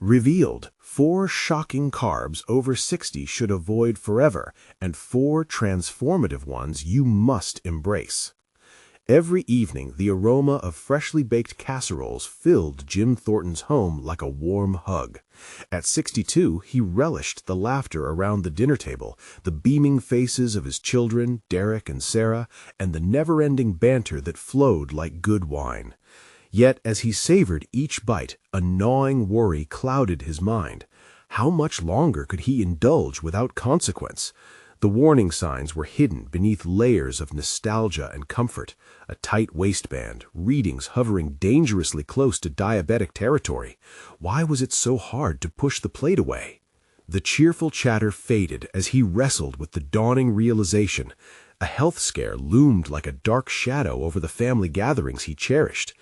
Revealed 4 shocking carbs over 60 should avoid forever, and 4 transformative ones you must embrace. Every evening, the aroma of freshly baked casseroles filled Jim Thornton's home like a warm hug. At 62, he relished the laughter around the dinner table, the beaming faces of his children, Derek and Sarah, and the never-ending banter that flowed like good wine. Yet, as he savored each bite, a gnawing worry clouded his mind. How much longer could he indulge without consequence? The warning signs were hidden beneath layers of nostalgia and comfort, a tight waistband, readings hovering dangerously close to diabetic territory. Why was it so hard to push the plate away? The cheerful chatter faded as he wrestled with the dawning realization. A health scare loomed like a dark shadow over the family gatherings he cherished.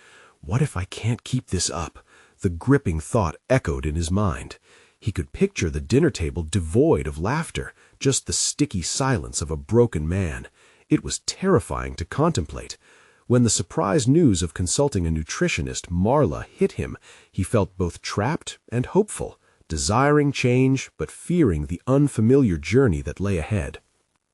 What if I can't keep this up? The gripping thought echoed in his mind. He could picture the dinner table devoid of laughter, just the sticky silence of a broken man. It was terrifying to contemplate. When the surprise news of consulting a nutritionist, Marla, hit him, he felt both trapped and hopeful, desiring change but fearing the unfamiliar journey that lay ahead.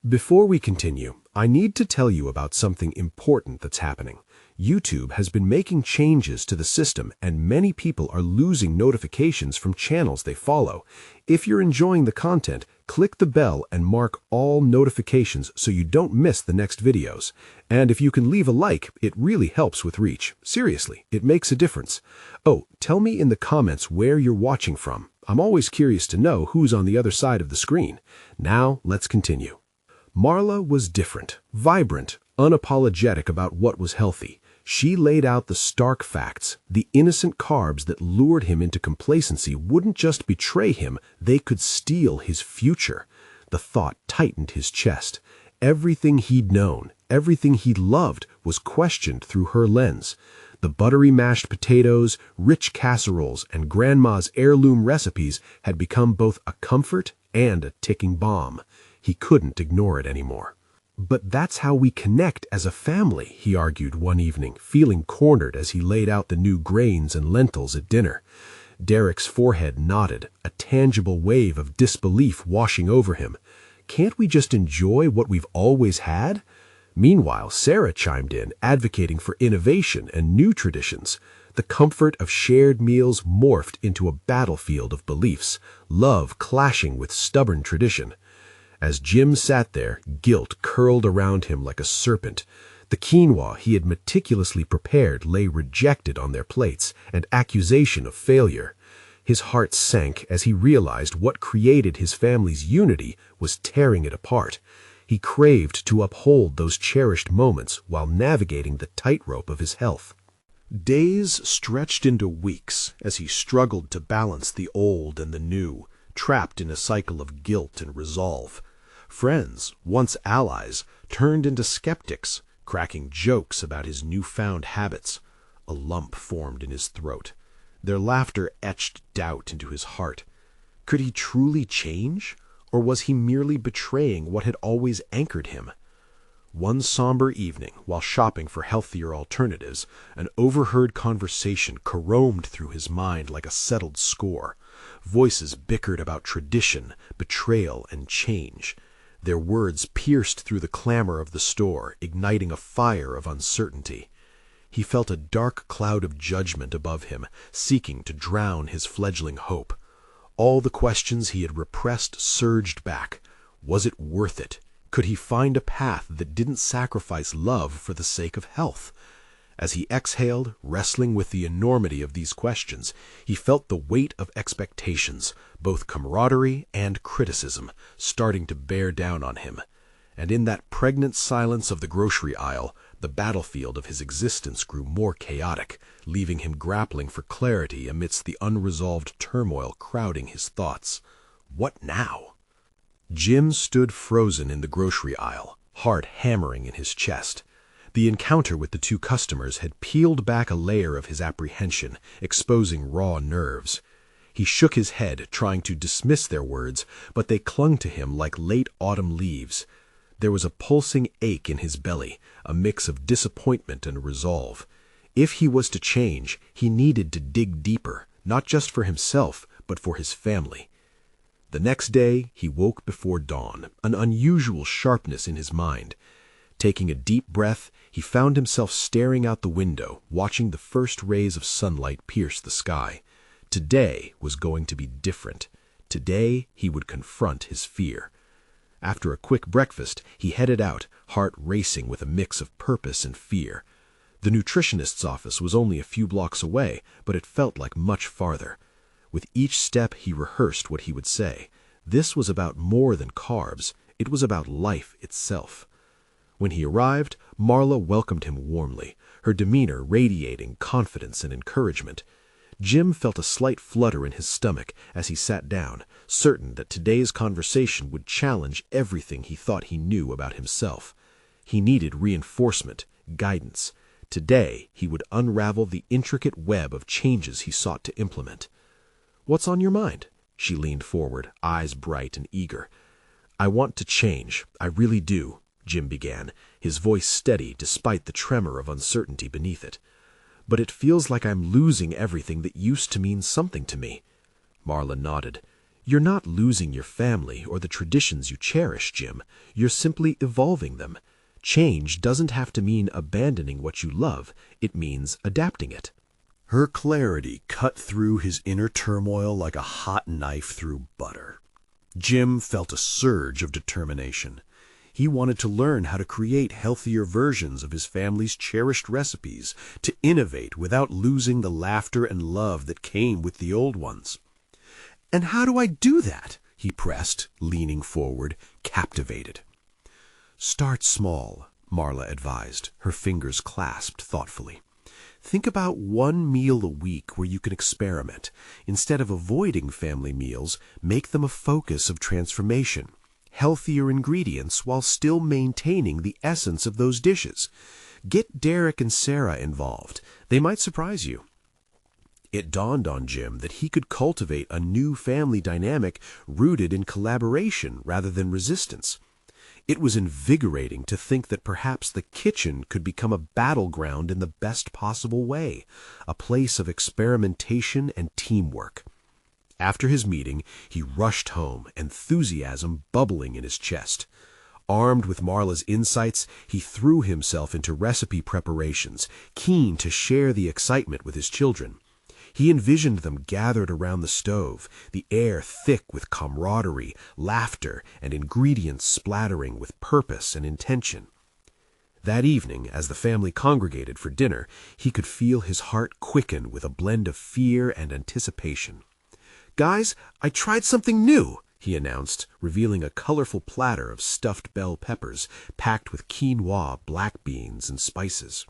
Before we continue, I need to tell you about something important that's happening. YouTube has been making changes to the system, and many people are losing notifications from channels they follow. If you're enjoying the content, click the bell and mark all notifications so you don't miss the next videos. And if you can leave a like, it really helps with reach. Seriously, it makes a difference. Oh, tell me in the comments where you're watching from. I'm always curious to know who's on the other side of the screen. Now, let's continue. Marla was different, vibrant, unapologetic about what was healthy. She laid out the stark facts. The innocent carbs that lured him into complacency wouldn't just betray him, they could steal his future. The thought tightened his chest. Everything he'd known, everything he'd loved, was questioned through her lens. The buttery mashed potatoes, rich casseroles, and Grandma's heirloom recipes had become both a comfort and a ticking bomb. He couldn't ignore it anymore. But that's how we connect as a family, he argued one evening, feeling cornered as he laid out the new grains and lentils at dinner. Derek's forehead nodded, a tangible wave of disbelief washing over him. Can't we just enjoy what we've always had? Meanwhile, Sarah chimed in, advocating for innovation and new traditions. The comfort of shared meals morphed into a battlefield of beliefs, love clashing with stubborn tradition. As Jim sat there, guilt curled around him like a serpent. The quinoa he had meticulously prepared lay rejected on their plates, and accusation of failure. His heart sank as he realized what created his family's unity was tearing it apart. He craved to uphold those cherished moments while navigating the tightrope of his health. Days stretched into weeks as he struggled to balance the old and the new, trapped in a cycle of guilt and resolve. Friends, once allies, turned into skeptics, cracking jokes about his newfound habits. A lump formed in his throat. Their laughter etched doubt into his heart. Could he truly change, or was he merely betraying what had always anchored him? One somber evening, while shopping for healthier alternatives, an overheard conversation caromed through his mind like a settled score. Voices bickered about tradition, betrayal, and change. Their words pierced through the clamor of the store, igniting a fire of uncertainty. He felt a dark cloud of judgment above him, seeking to drown his fledgling hope. All the questions he had repressed surged back. Was it worth it? Could he find a path that didn't sacrifice love for the sake of health? As he exhaled, wrestling with the enormity of these questions, he felt the weight of expectations, both camaraderie and criticism, starting to bear down on him. And in that pregnant silence of the grocery aisle, the battlefield of his existence grew more chaotic, leaving him grappling for clarity amidst the unresolved turmoil crowding his thoughts. What now? Jim stood frozen in the grocery aisle, heart hammering in his chest. The encounter with the 2 customers had peeled back a layer of his apprehension, exposing raw nerves. He shook his head, trying to dismiss their words, but they clung to him like late autumn leaves. There was a pulsing ache in his belly, a mix of disappointment and resolve. If he was to change, he needed to dig deeper, not just for himself, but for his family. The next day, he woke before dawn, an unusual sharpness in his mind. Taking a deep breath, he found himself staring out the window, watching the first rays of sunlight pierce the sky. Today was going to be different. Today, he would confront his fear. After a quick breakfast, he headed out, heart racing with a mix of purpose and fear. The nutritionist's office was only a few blocks away, but it felt like much farther. With each step, he rehearsed what he would say. This was about more than carbs. It was about life itself. When he arrived, Marla welcomed him warmly, her demeanor radiating confidence and encouragement. Jim felt a slight flutter in his stomach as he sat down, certain that today's conversation would challenge everything he thought he knew about himself. He needed reinforcement, guidance. Today, he would unravel the intricate web of changes he sought to implement. "What's on your mind?" She leaned forward, eyes bright and eager. "I want to change. I really do," Jim began, his voice steady despite the tremor of uncertainty beneath it. "But it feels like I'm losing everything that used to mean something to me." Marla nodded. "You're not losing your family or the traditions you cherish, Jim. You're simply evolving them. Change doesn't have to mean abandoning what you love. It means adapting it." Her clarity cut through his inner turmoil like a hot knife through butter. Jim felt a surge of determination. He wanted to learn how to create healthier versions of his family's cherished recipes, to innovate without losing the laughter and love that came with the old ones. "And how do I do that?" he pressed, leaning forward, captivated. "Start small," Marla advised, her fingers clasped thoughtfully. "Think about one meal a week where you can experiment. Instead of avoiding family meals, make them a focus of transformation. Healthier ingredients while still maintaining the essence of those dishes. Get Derek and Sarah involved. They might surprise you." It dawned on Jim that he could cultivate a new family dynamic rooted in collaboration rather than resistance. It was invigorating to think that perhaps the kitchen could become a battleground in the best possible way, a place of experimentation and teamwork. After his meeting, he rushed home, enthusiasm bubbling in his chest. Armed with Marla's insights, he threw himself into recipe preparations, keen to share the excitement with his children. He envisioned them gathered around the stove, the air thick with camaraderie, laughter, and ingredients splattering with purpose and intention. That evening, as the family congregated for dinner, he could feel his heart quicken with a blend of fear and anticipation. "Guys, I tried something new," he announced, revealing a colorful platter of stuffed bell peppers packed with quinoa, black beans, and spices.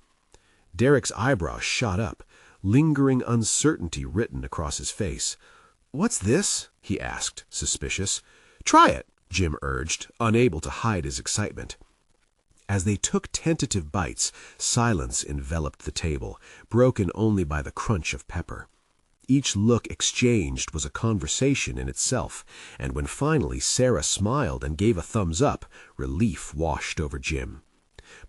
Derek's eyebrows shot up, lingering uncertainty written across his face. "What's this?" he asked, suspicious. "Try it," Jim urged, unable to hide his excitement. As they took tentative bites, silence enveloped the table, broken only by the crunch of pepper. Each look exchanged was a conversation in itself, and when finally Sarah smiled and gave a thumbs up, relief washed over Jim.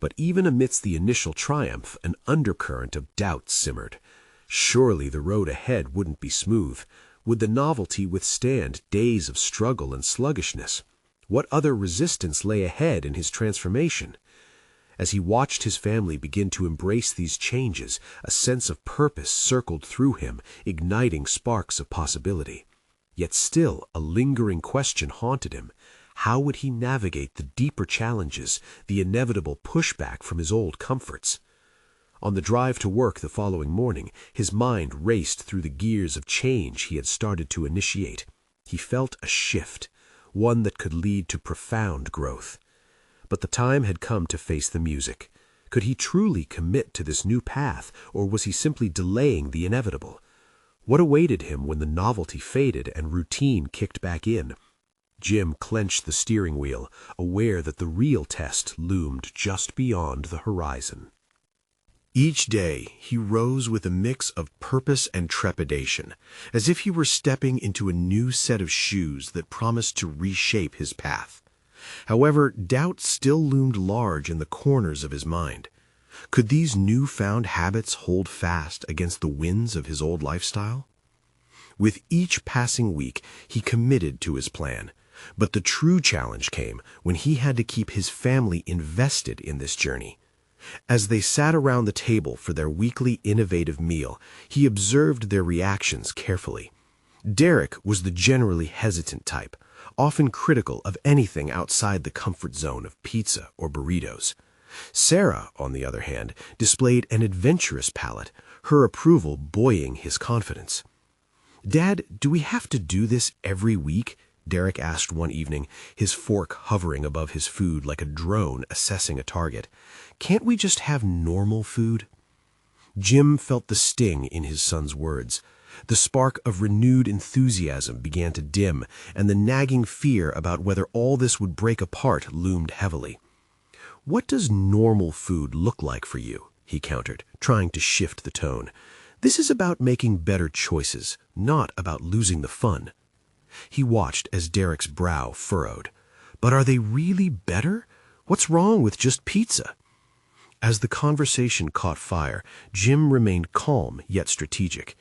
But even amidst the initial triumph, an undercurrent of doubt simmered. Surely the road ahead wouldn't be smooth. Would the novelty withstand days of struggle and sluggishness? What other resistance lay ahead in his transformation? As he watched his family begin to embrace these changes, a sense of purpose circled through him, igniting sparks of possibility. Yet still a lingering question haunted him. How would he navigate the deeper challenges, the inevitable pushback from his old comforts? On the drive to work the following morning, his mind raced through the gears of change he had started to initiate. He felt a shift, one that could lead to profound growth. But the time had come to face the music. Could he truly commit to this new path, or was he simply delaying the inevitable? What awaited him when the novelty faded and routine kicked back in? Jim clenched the steering wheel, aware that the real test loomed just beyond the horizon. Each day he rose with a mix of purpose and trepidation, as if he were stepping into a new set of shoes that promised to reshape his path. However, doubt still loomed large in the corners of his mind. Could these newfound habits hold fast against the winds of his old lifestyle? With each passing week, he committed to his plan. But the true challenge came when he had to keep his family invested in this journey. As they sat around the table for their weekly innovative meal, he observed their reactions carefully. Derek was the generally hesitant type, often critical of anything outside the comfort zone of pizza or burritos. Sarah, on the other hand, displayed an adventurous palate, her approval buoying his confidence. "Dad, do we have to do this every week?" Derek asked one evening, his fork hovering above his food like a drone assessing a target. "Can't we just have normal food?" Jim felt the sting in his son's words. The spark of renewed enthusiasm began to dim, and the nagging fear about whether all this would break apart loomed heavily. "What does normal food look like for you?" he countered, trying to shift the tone. "This is about making better choices, not about losing the fun." He watched as Derek's brow furrowed. "But are they really better? What's wrong with just pizza?" As the conversation caught fire, Jim remained calm yet strategic.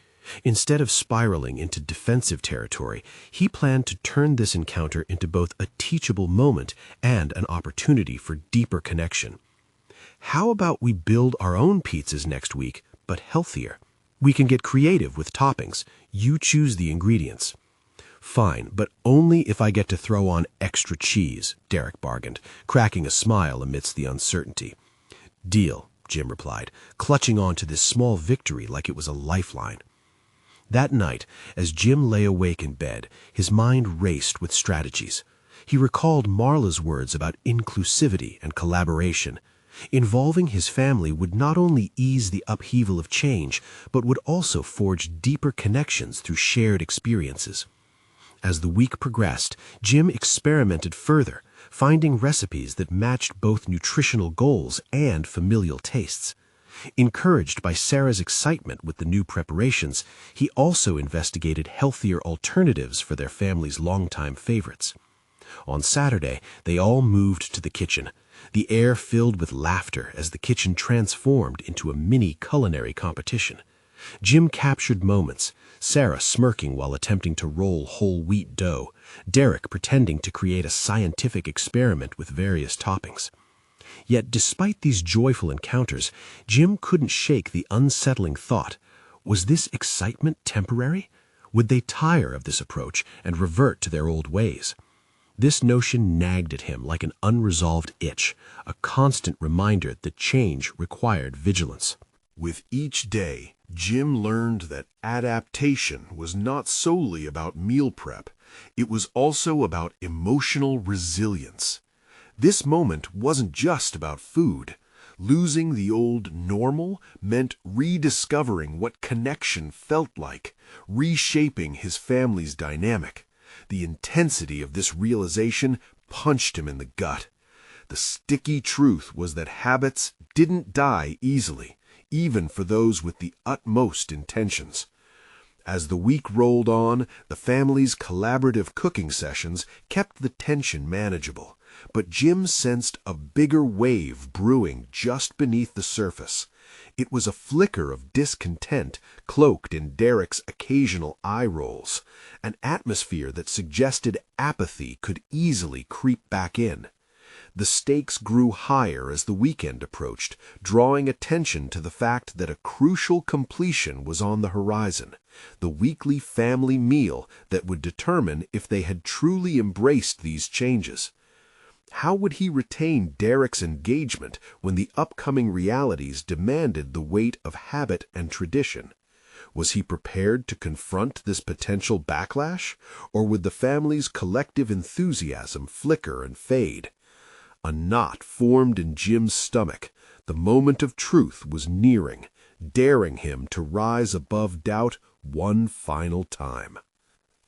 Instead of spiraling into defensive territory, he planned to turn this encounter into both a teachable moment and an opportunity for deeper connection. "How about we build our own pizzas next week, but healthier? We can get creative with toppings. You choose the ingredients." "Fine, but only if I get to throw on extra cheese," Derek bargained, cracking a smile amidst the uncertainty. "Deal," Jim replied, clutching on to this small victory like it was a lifeline. That night, as Jim lay awake in bed, his mind raced with strategies. He recalled Marla's words about inclusivity and collaboration. Involving his family would not only ease the upheaval of change, but would also forge deeper connections through shared experiences. As the week progressed, Jim experimented further, finding recipes that matched both nutritional goals and familial tastes. Encouraged by Sarah's excitement with the new preparations, he also investigated healthier alternatives for their family's longtime favorites. On Saturday, they all moved to the kitchen, the air filled with laughter as the kitchen transformed into a mini culinary competition. Jim captured moments, Sarah smirking while attempting to roll whole wheat dough, Derek pretending to create a scientific experiment with various toppings. Yet despite these joyful encounters, Jim couldn't shake the unsettling thought, was this excitement temporary? Would they tire of this approach and revert to their old ways? This notion nagged at him like an unresolved itch, a constant reminder that change required vigilance. With each day, Jim learned that adaptation was not solely about meal prep. It was also about emotional resilience. This moment wasn't just about food. Losing the old normal meant rediscovering what connection felt like, reshaping his family's dynamic. The intensity of this realization punched him in the gut. The sticky truth was that habits didn't die easily, even for those with the utmost intentions. As the week rolled on, the family's collaborative cooking sessions kept the tension manageable, but Jim sensed a bigger wave brewing just beneath the surface. It was a flicker of discontent cloaked in Derek's occasional eye rolls, an atmosphere that suggested apathy could easily creep back in. The stakes grew higher as the weekend approached, drawing attention to the fact that a crucial completion was on the horizon, the weekly family meal that would determine if they had truly embraced these changes. How would he retain Derek's engagement when the upcoming realities demanded the weight of habit and tradition? Was he prepared to confront this potential backlash, or would the family's collective enthusiasm flicker and fade? A knot formed in Jim's stomach. The moment of truth was nearing, daring him to rise above doubt one final time.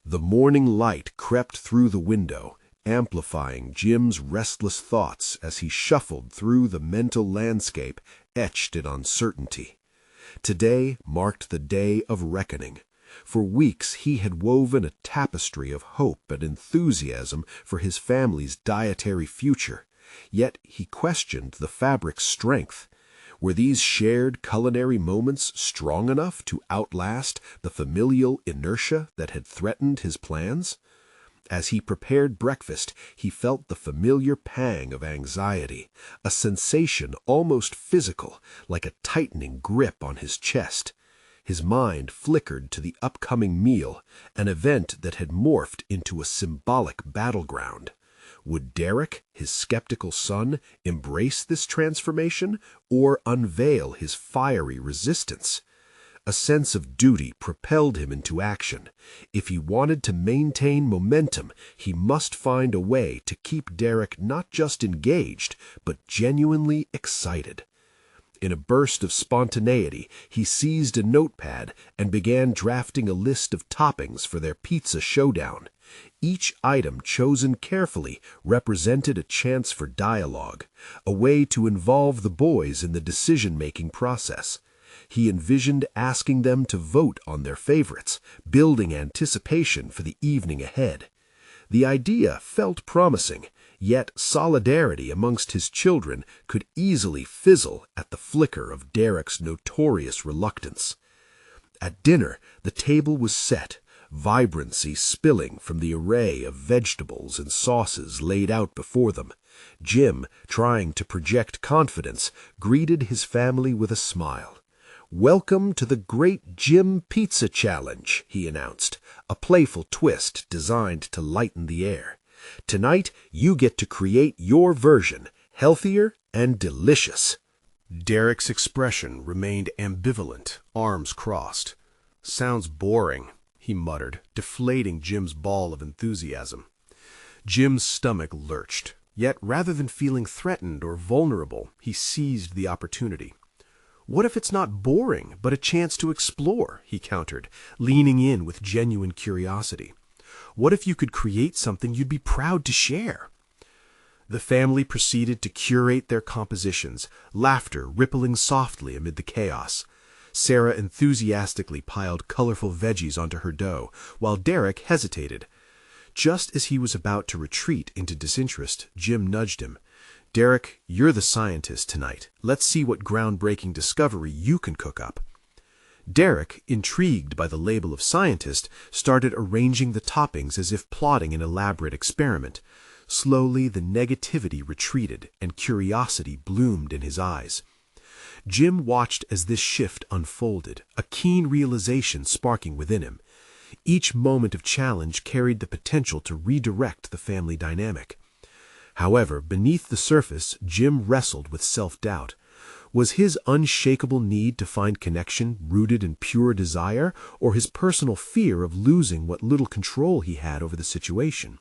The morning light crept through the window, amplifying Jim's restless thoughts as he shuffled through the mental landscape etched in uncertainty. Today marked the day of reckoning. For weeks he had woven a tapestry of hope and enthusiasm for his family's dietary future. Yet he questioned the fabric's strength. Were these shared culinary moments strong enough to outlast the familial inertia that had threatened his plans? As he prepared breakfast, he felt the familiar pang of anxiety, a sensation almost physical, like a tightening grip on his chest. His mind flickered to the upcoming meal, an event that had morphed into a symbolic battleground. Would Derek, his skeptical son, embrace this transformation or unveil his fiery resistance? A sense of duty propelled him into action. If he wanted to maintain momentum, he must find a way to keep Derek not just engaged, but genuinely excited. In a burst of spontaneity, he seized a notepad and began drafting a list of toppings for their pizza showdown. Each item chosen carefully represented a chance for dialogue, a way to involve the boys in the decision-making process. He envisioned asking them to vote on their favorites, building anticipation for the evening ahead. The idea felt promising, yet solidarity amongst his children could easily fizzle at the flicker of Derek's notorious reluctance. At dinner, the table was set, vibrancy spilling from the array of vegetables and sauces laid out before them. Jim, trying to project confidence, greeted his family with a smile. "Welcome to the Great Jim Pizza Challenge," he announced, a playful twist designed to lighten the air. "Tonight, you get to create your version, healthier and delicious." Derek's expression remained ambivalent, arms crossed. "Sounds boring," he muttered, deflating Jim's ball of enthusiasm. Jim's stomach lurched, yet rather than feeling threatened or vulnerable, he seized the opportunity. "What if it's not boring, but a chance to explore?" he countered, leaning in with genuine curiosity. "What if you could create something you'd be proud to share?" The family proceeded to curate their compositions, laughter rippling softly amid the chaos. Sarah enthusiastically piled colorful veggies onto her dough, while Derek hesitated. Just as he was about to retreat into disinterest, Jim nudged him. "Derek, you're the scientist tonight. Let's see what groundbreaking discovery you can cook up." Derek, intrigued by the label of scientist, started arranging the toppings as if plotting an elaborate experiment. Slowly, the negativity retreated and curiosity bloomed in his eyes. Jim watched as this shift unfolded, a keen realization sparking within him. Each moment of challenge carried the potential to redirect the family dynamic. However, beneath the surface, Jim wrestled with self-doubt. Was his unshakable need to find connection rooted in pure desire, or his personal fear of losing what little control he had over the situation?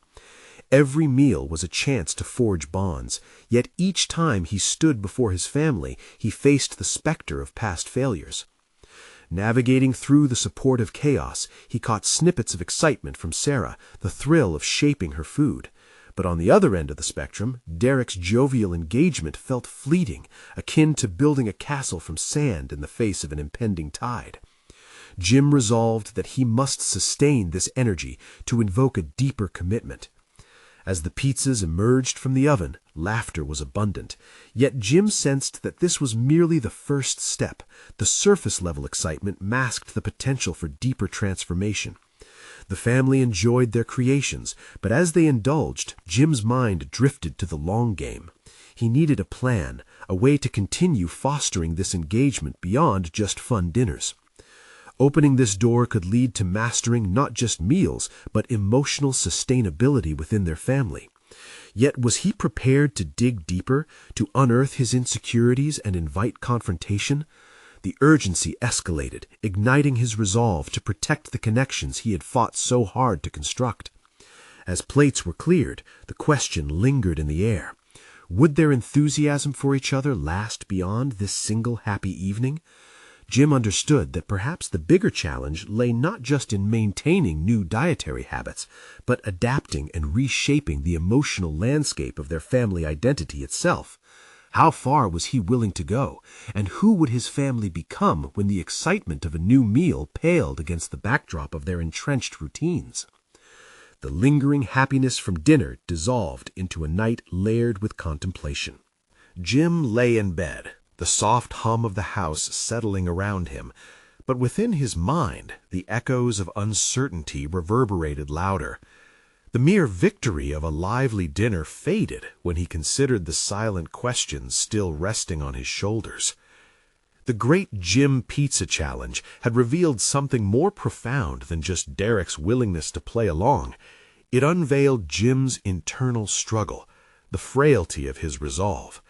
Every meal was a chance to forge bonds, yet each time he stood before his family, he faced the specter of past failures. Navigating through the supportive chaos, he caught snippets of excitement from Sarah, the thrill of shaping her food. But on the other end of the spectrum, Derek's jovial engagement felt fleeting, akin to building a castle from sand in the face of an impending tide. Jim resolved that he must sustain this energy to invoke a deeper commitment. As the pizzas emerged from the oven, laughter was abundant, yet Jim sensed that this was merely the first step. The surface-level excitement masked the potential for deeper transformation. The family enjoyed their creations, but as they indulged, Jim's mind drifted to the long game. He needed a plan, a way to continue fostering this engagement beyond just fun dinners. Opening this door could lead to mastering not just meals, but emotional sustainability within their family. Yet was he prepared to dig deeper, to unearth his insecurities and invite confrontation? The urgency escalated, igniting his resolve to protect the connections he had fought so hard to construct. As plates were cleared, the question lingered in the air. Would their enthusiasm for each other last beyond this single happy evening? Jim understood that perhaps the bigger challenge lay not just in maintaining new dietary habits, but adapting and reshaping the emotional landscape of their family identity itself. How far was he willing to go, and who would his family become when the excitement of a new meal paled against the backdrop of their entrenched routines? The lingering happiness from dinner dissolved into a night layered with contemplation. Jim lay in bed, the soft hum of the house settling around him, but within his mind the echoes of uncertainty reverberated louder. The mere victory of a lively dinner faded when he considered the silent questions still resting on his shoulders. The Great Jim Pizza Challenge had revealed something more profound than just Derek's willingness to play along. It unveiled Jim's internal struggle, the frailty of his resolve.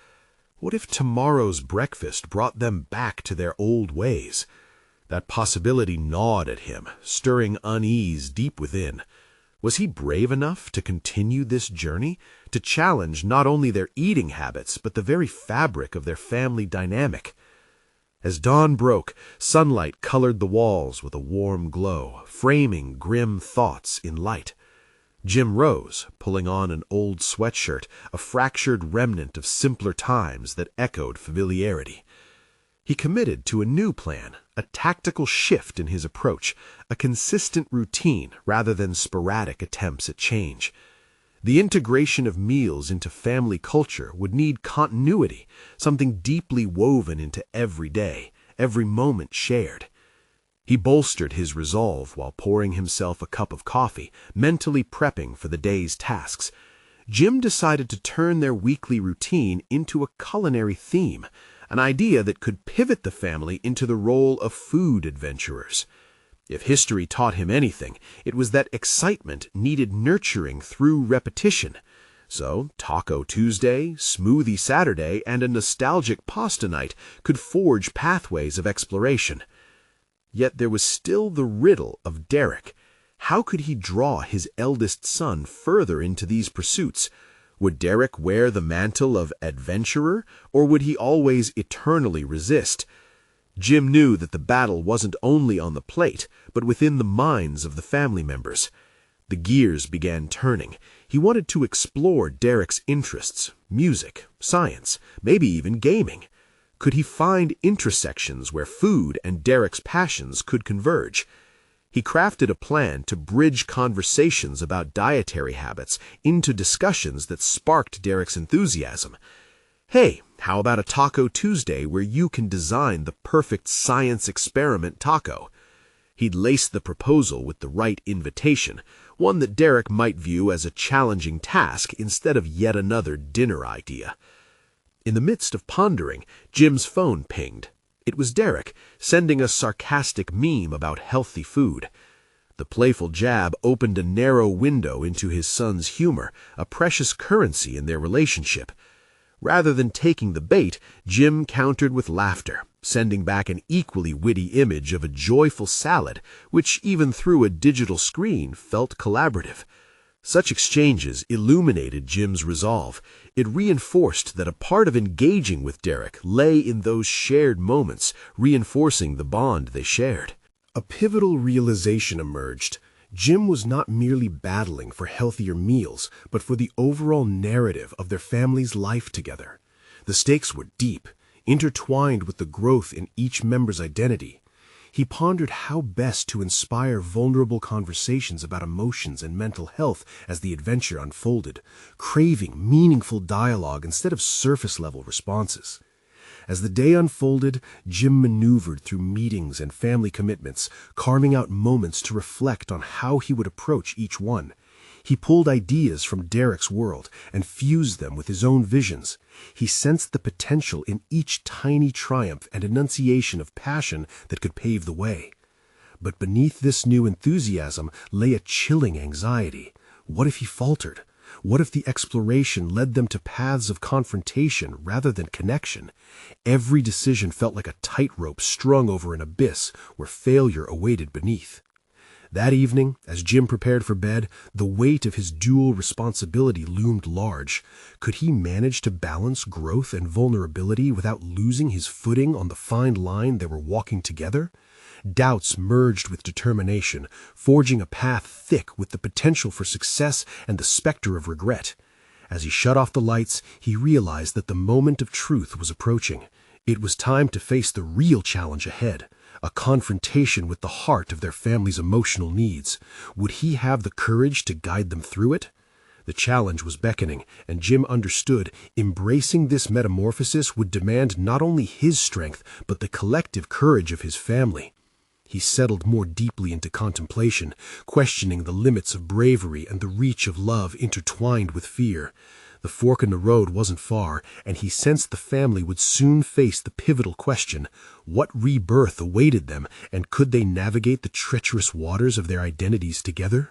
What if tomorrow's breakfast brought them back to their old ways? That possibility gnawed at him, stirring unease deep within. Was he brave enough to continue this journey, to challenge not only their eating habits but the very fabric of their family dynamic? As dawn broke, sunlight colored the walls with a warm glow, framing grim thoughts in light. Jim rose, pulling on an old sweatshirt, a fractured remnant of simpler times that echoed familiarity. He committed to a new plan, a tactical shift in his approach, a consistent routine rather than sporadic attempts at change. The integration of meals into family culture would need continuity, something deeply woven into every day, every moment shared. He bolstered his resolve while pouring himself a cup of coffee, mentally prepping for the day's tasks. Jim decided to turn their weekly routine into a culinary theme, an idea that could pivot the family into the role of food adventurers. If history taught him anything, it was that excitement needed nurturing through repetition. So, Taco Tuesday, Smoothie Saturday, and a nostalgic pasta night could forge pathways of exploration. Yet there was still the riddle of Derek. How could he draw his eldest son further into these pursuits? Would Derek wear the mantle of adventurer, or would he always eternally resist? Jim knew that the battle wasn't only on the plate, but within the minds of the family members. The gears began turning. He wanted to explore Derek's interests, music, science, maybe even gaming. Could he find intersections where food and Derek's passions could converge? He crafted a plan to bridge conversations about dietary habits into discussions that sparked Derek's enthusiasm. Hey, how about a Taco Tuesday where you can design the perfect science experiment taco? He'd lace the proposal with the right invitation, one that Derek might view as a challenging task instead of yet another dinner idea. In the midst of pondering, Jim's phone pinged. It was Derek, sending a sarcastic meme about healthy food. The playful jab opened a narrow window into his son's humor, a precious currency in their relationship. Rather than taking the bait, Jim countered with laughter, sending back an equally witty image of a joyful salad, which even through a digital screen felt collaborative. Such exchanges illuminated Jim's resolve. It reinforced that a part of engaging with Derek lay in those shared moments, reinforcing the bond they shared. A pivotal realization emerged. Jim was not merely battling for healthier meals, but for the overall narrative of their family's life together. The stakes were deep, intertwined with the growth in each member's identity. He pondered how best to inspire vulnerable conversations about emotions and mental health as the adventure unfolded, craving meaningful dialogue instead of surface-level responses. As the day unfolded, Jim maneuvered through meetings and family commitments, carving out moments to reflect on how he would approach each one. He pulled ideas from Derek's world and fused them with his own visions. He sensed the potential in each tiny triumph and enunciation of passion that could pave the way. But beneath this new enthusiasm lay a chilling anxiety. What if he faltered? What if the exploration led them to paths of confrontation rather than connection? Every decision felt like a tightrope strung over an abyss where failure awaited beneath. That evening, as Jim prepared for bed, the weight of his dual responsibility loomed large. Could he manage to balance growth and vulnerability without losing his footing on the fine line they were walking together? Doubts merged with determination, forging a path thick with the potential for success and the specter of regret. As he shut off the lights, he realized that the moment of truth was approaching. It was time to face the real challenge ahead, a confrontation with the heart of their family's emotional needs. Would he have the courage to guide them through it? The challenge was beckoning, and Jim understood embracing this metamorphosis would demand not only his strength, but the collective courage of his family. He settled more deeply into contemplation, questioning the limits of bravery and the reach of love intertwined with fear. The fork in the road wasn't far, and he sensed the family would soon face the pivotal question: what rebirth awaited them, and could they navigate the treacherous waters of their identities together?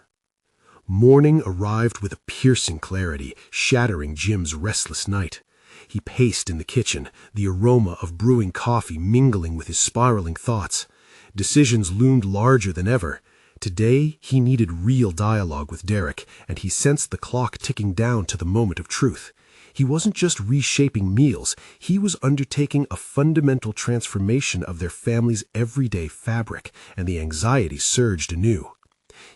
Morning arrived with a piercing clarity, shattering Jim's restless night. He paced in the kitchen, the aroma of brewing coffee mingling with his spiraling thoughts. Decisions loomed larger than ever. Today, he needed real dialogue with Derek, and he sensed the clock ticking down to the moment of truth. He wasn't just reshaping meals, he was undertaking a fundamental transformation of their family's everyday fabric, and the anxiety surged anew.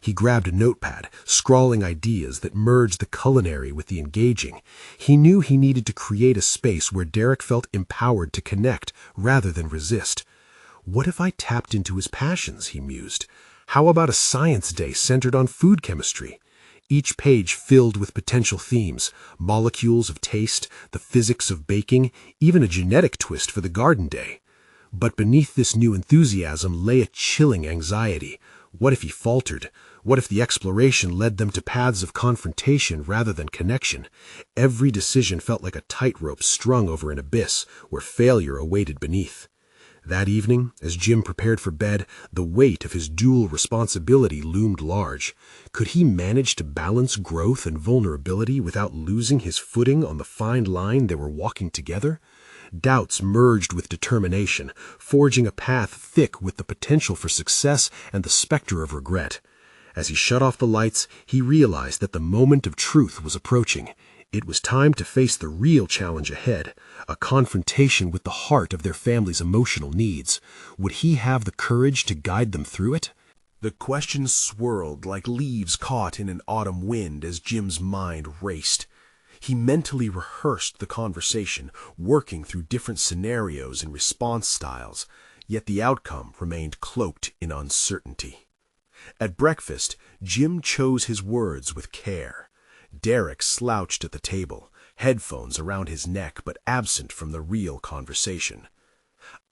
He grabbed a notepad, scrawling ideas that merged the culinary with the engaging. He knew he needed to create a space where Derek felt empowered to connect rather than resist. What if I tapped into his passions, he mused. How about a science day centered on food chemistry? Each page filled with potential themes: molecules of taste, the physics of baking, even a genetic twist for the garden day. But beneath this new enthusiasm lay a chilling anxiety. What if he faltered? What if the exploration led them to paths of confrontation rather than connection? Every decision felt like a tightrope strung over an abyss where failure awaited beneath. That evening, as Jim prepared for bed, the weight of his dual responsibility loomed large. Could he manage to balance growth and vulnerability without losing his footing on the fine line they were walking together? Doubts merged with determination, forging a path thick with the potential for success and the specter of regret. As he shut off the lights, he realized that the moment of truth was approaching. It was time to face the real challenge ahead, a confrontation with the heart of their family's emotional needs. Would he have the courage to guide them through it? The questions swirled like leaves caught in an autumn wind as Jim's mind raced. He mentally rehearsed the conversation, working through different scenarios and response styles, yet the outcome remained cloaked in uncertainty. At breakfast, Jim chose his words with care. Derek slouched at the table, headphones around his neck but absent from the real conversation.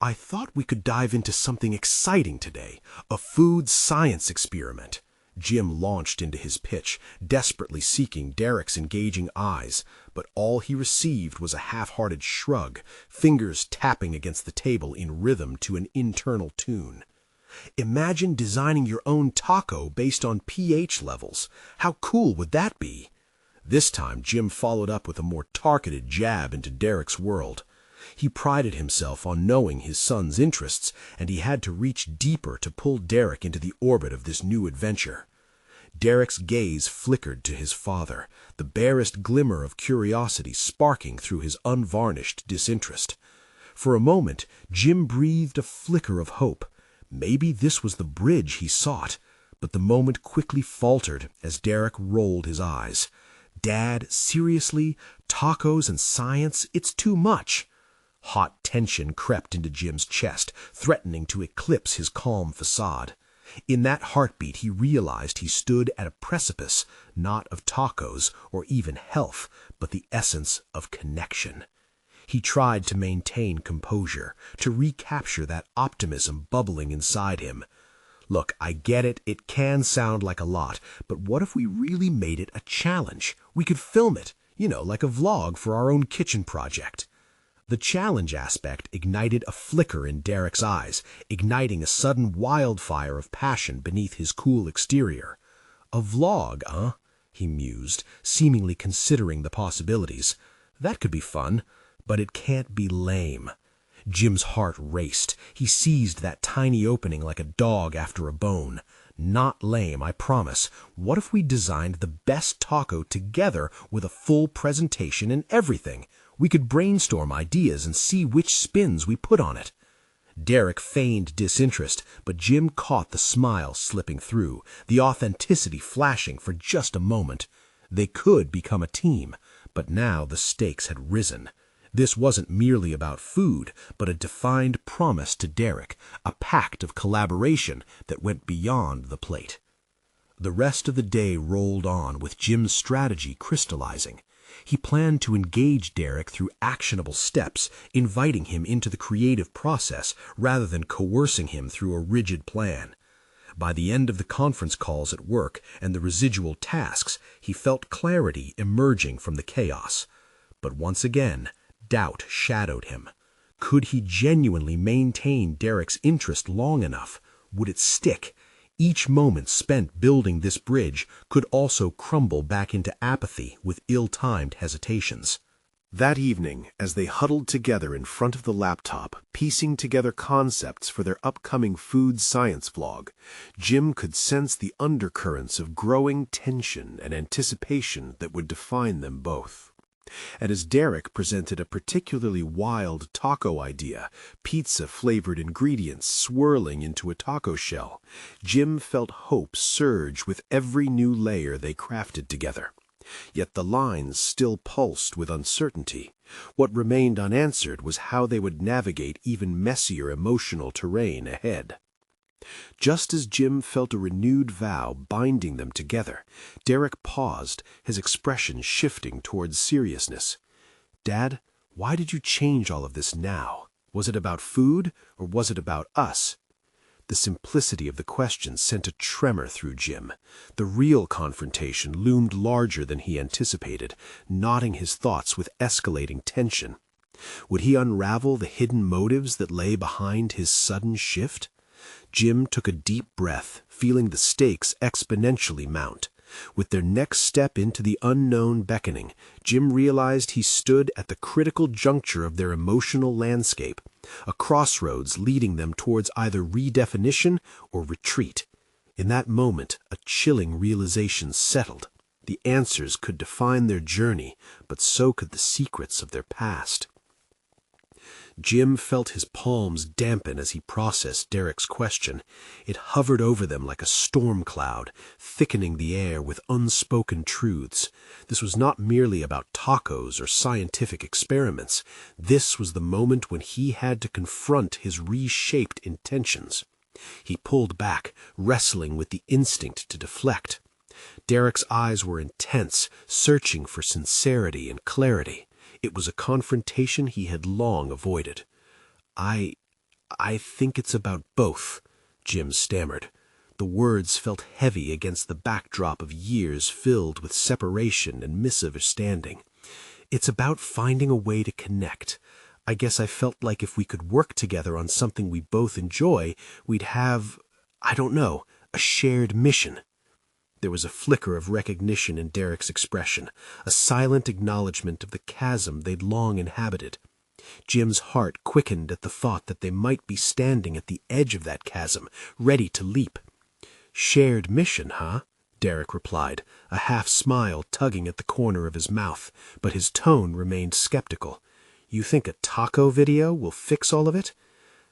"I thought we could dive into something exciting today, a food science experiment." Jim launched into his pitch, desperately seeking Derek's engaging eyes, but all he received was a half-hearted shrug, fingers tapping against the table in rhythm to an internal tune. "Imagine designing your own taco based on pH levels. How cool would that be?" This time, Jim followed up with a more targeted jab into Derek's world. He prided himself on knowing his son's interests, and he had to reach deeper to pull Derek into the orbit of this new adventure. Derek's gaze flickered to his father, the barest glimmer of curiosity sparking through his unvarnished disinterest. For a moment, Jim breathed a flicker of hope. Maybe this was the bridge he sought, but the moment quickly faltered as Derek rolled his eyes. "Dad, seriously? Tacos and science? It's too much." Hot tension crept into Jim's chest, threatening to eclipse his calm facade. In that heartbeat, he realized he stood at a precipice, not of tacos or even health, but the essence of connection. He tried to maintain composure, to recapture that optimism bubbling inside him. "Look, I get it, it can sound like a lot, but what if we really made it a challenge? We could film it, like a vlog for our own kitchen project." The challenge aspect ignited a flicker in Derek's eyes, igniting a sudden wildfire of passion beneath his cool exterior. "A vlog, huh?" he mused, seemingly considering the possibilities. "That could be fun, but it can't be lame." Jim's heart raced. He seized that tiny opening like a dog after a bone. "Not lame, I promise. What if we designed the best taco together with a full presentation and everything? We could brainstorm ideas and see which spins we put on it." Derek feigned disinterest, but Jim caught the smile slipping through, the authenticity flashing for just a moment. They could become a team, but now the stakes had risen. This wasn't merely about food, but a defined promise to Derek, a pact of collaboration that went beyond the plate. The rest of the day rolled on with Jim's strategy crystallizing. He planned to engage Derek through actionable steps, inviting him into the creative process rather than coercing him through a rigid plan. By the end of the conference calls at work and the residual tasks, he felt clarity emerging from the chaos. But once again, doubt shadowed him. Could he genuinely maintain Derek's interest long enough? Would it stick? Each moment spent building this bridge could also crumble back into apathy with ill-timed hesitations. That evening, as they huddled together in front of the laptop, piecing together concepts for their upcoming food science vlog, Jim could sense the undercurrents of growing tension and anticipation that would define them both. And as Derek presented a particularly wild taco idea, pizza-flavored ingredients swirling into a taco shell, Jim felt hope surge with every new layer they crafted together. Yet the lines still pulsed with uncertainty. What remained unanswered was how they would navigate even messier emotional terrain ahead. Just as Jim felt a renewed vow binding them together, Derek paused, his expression shifting towards seriousness. "Dad, why did you change all of this now? Was it about food, or was it about us?" The simplicity of the question sent a tremor through Jim. The real confrontation loomed larger than he anticipated, knotting his thoughts with escalating tension. Would he unravel the hidden motives that lay behind his sudden shift? Jim took a deep breath, feeling the stakes exponentially mount. With their next step into the unknown beckoning, Jim realized he stood at the critical juncture of their emotional landscape, a crossroads leading them towards either redefinition or retreat. In that moment, a chilling realization settled. The answers could define their journey, but so could the secrets of their past. Jim felt his palms dampen as he processed Derek's question. It hovered over them like a storm cloud, thickening the air with unspoken truths. This was not merely about tacos or scientific experiments. This was the moment when he had to confront his reshaped intentions. He pulled back, wrestling with the instinct to deflect. Derek's eyes were intense, searching for sincerity and clarity. It was a confrontation he had long avoided. I think it's about both," Jim stammered. The words felt heavy against the backdrop of years filled with separation and misunderstanding. "It's about finding a way to connect. I guess I felt like if we could work together on something we both enjoy, we'd have, I don't know, a shared mission." There was a flicker of recognition in Derek's expression, a silent acknowledgement of the chasm they'd long inhabited. Jim's heart quickened at the thought that they might be standing at the edge of that chasm, ready to leap. "Shared mission, huh?" Derek replied, a half-smile tugging at the corner of his mouth, but his tone remained skeptical. "You think a taco video will fix all of it?"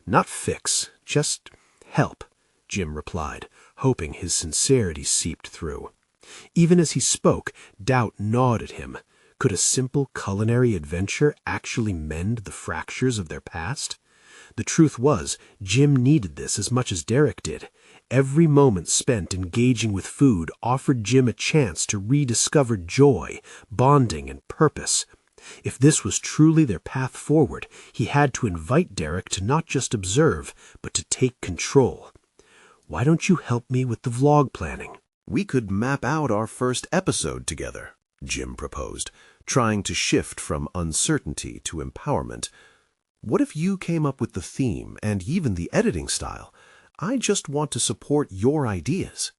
"Not fix, just help," Jim replied, hoping his sincerity seeped through. Even as he spoke, doubt gnawed at him. Could a simple culinary adventure actually mend the fractures of their past? The truth was, Jim needed this as much as Derek did. Every moment spent engaging with food offered Jim a chance to rediscover joy, bonding, and purpose. If this was truly their path forward, he had to invite Derek to not just observe, but to take control. "Why don't you help me with the vlog planning?" "We could map out our first episode together," Jim proposed, trying to shift from uncertainty to empowerment. "What if you came up with the theme and even the editing style? I just want to support your ideas."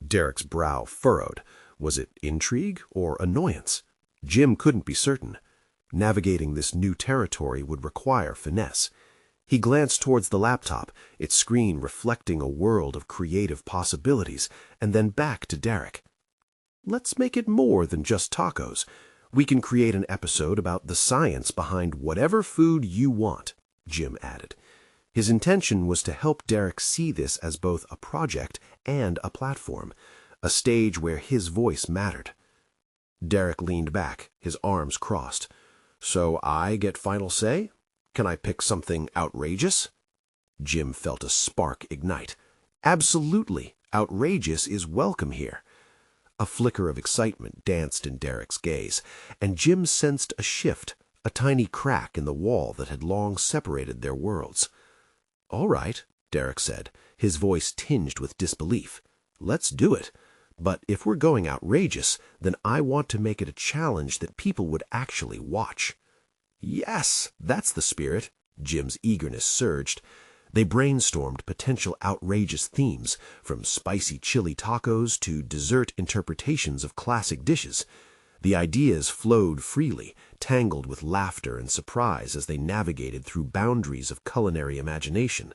Derek's brow furrowed. Was it intrigue or annoyance? Jim couldn't be certain. Navigating this new territory would require finesse. He glanced towards the laptop, its screen reflecting a world of creative possibilities, and then back to Derek. "Let's make it more than just tacos. We can create an episode about the science behind whatever food you want," Jim added. His intention was to help Derek see this as both a project and a platform, a stage where his voice mattered. Derek leaned back, his arms crossed. "So I get final say? Can I pick something outrageous?" Jim felt a spark ignite. "Absolutely Outrageous is welcome here. A flicker of excitement danced in Derek's gaze, and Jim sensed a shift, a tiny crack in the wall that had long separated their worlds. "All right," Derek said, his voice tinged with disbelief. "Let's do it. But if we're going outrageous, then I want to make it a challenge that people would actually watch." "Yes, that's the spirit." Jim's eagerness surged. They brainstormed potential outrageous themes, from spicy chili tacos to dessert interpretations of classic dishes. The ideas flowed freely, tangled with laughter and surprise as they navigated through boundaries of culinary imagination.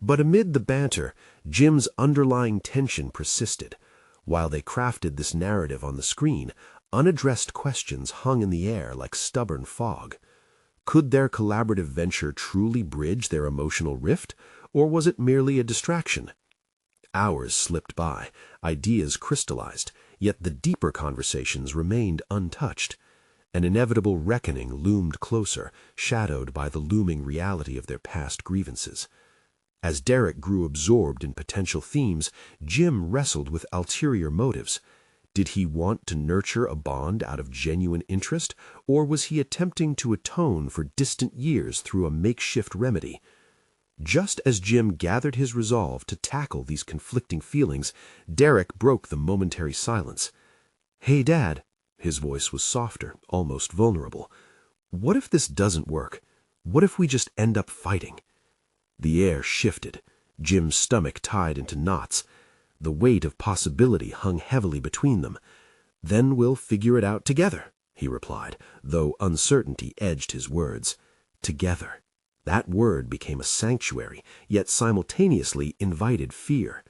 But amid the banter, Jim's underlying tension persisted. While they crafted this narrative on the screen, unaddressed questions hung in the air like stubborn fog. Could their collaborative venture truly bridge their emotional rift, or was it merely a distraction? Hours slipped by, ideas crystallized, yet the deeper conversations remained untouched. An inevitable reckoning loomed closer, shadowed by the looming reality of their past grievances. As Derek grew absorbed in potential themes, Jim wrestled with ulterior motives. Did he want to nurture a bond out of genuine interest, or was he attempting to atone for distant years through a makeshift remedy? Just as Jim gathered his resolve to tackle these conflicting feelings, Derek broke the momentary silence. "Hey, Dad," his voice was softer, almost vulnerable. "What if this doesn't work? What if we just end up fighting?" The air shifted, Jim's stomach tied into knots. The weight of possibility hung heavily between them. "Then we'll figure it out together," he replied, though uncertainty edged his words. Together. That word became a sanctuary, yet simultaneously invited fear.